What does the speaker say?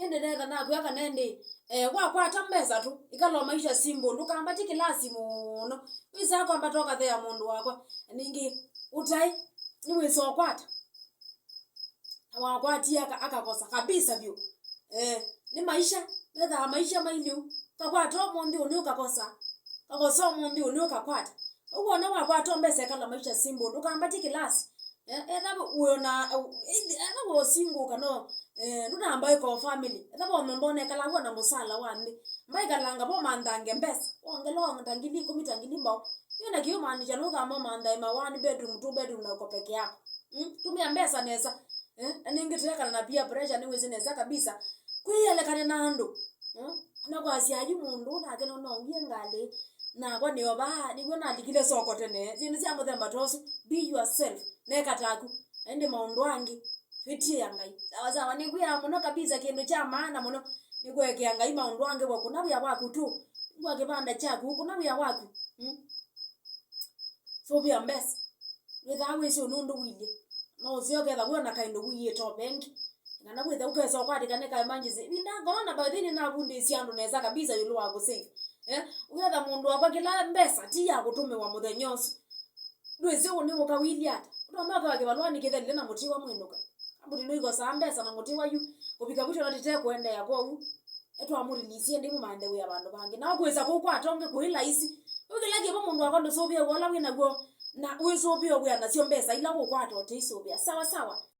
nende nenda na kuya nende wa kwa tambeza tu ikalo maisha simbo ndukamba tikilasi muno wiza kwamba toka thea mundu wakwa ningi utai niwe so kwata wakwati akakosa kabisa vyo ni maisha nenda maisha mailiu kakwata mundi unukakosa kakosa mundi unukakwata uwona wakwata mbese kala maisha simbo ndukamba tikilasi ethabo uona ethabo single kano nunamba iko family ethabo mbone kala wana musala wani mbai kalanga bo mandange mbesa ongelo ndangili kumitangili mbao yona kiyo manager no kama manda ma one bedroom two bedroom na uko peke yako tumia mbesa nesa ningiteka na pia pressure niwezi nesa kabisa kuyele kane nando na kwa siaji mundu na keno no ngale na kwa nioba ni gona likile soko tene zini sia muthemba tosu be yourself nekataku ende maundu angi fiti yangai sawa ni kuya muno kabisa kindu cha maana muno ni kwekea ngai maundu angi wako na bya waku tu ngwa kibanda chaku kuna bya waku so bya mbesa withawe sio nundu wile no sio ketha kuona kaindo kuye to benki na kwetha ukesa kwati kaneka manjize ina gorona bathini na bundi siandu neza kabisa yulu wako safe uyatha mundu wakwa kila mbesa ti ya gutume wa muthenyoso ndweze uni ukawili ata ndo ka kibalwa ni kithelile na muti wa mwinuka abudi no igo sa mbesa na muti wa yu kubika busho na tete kwenda ya kwa etwa amurilisie ndi mu mande we abandu bangi na kweza ko atonge kuila isi ukilage bo mundu wakwa ndo sobia wala wina go na usobia we na sio mbesa ila ko kwato te sobia sawa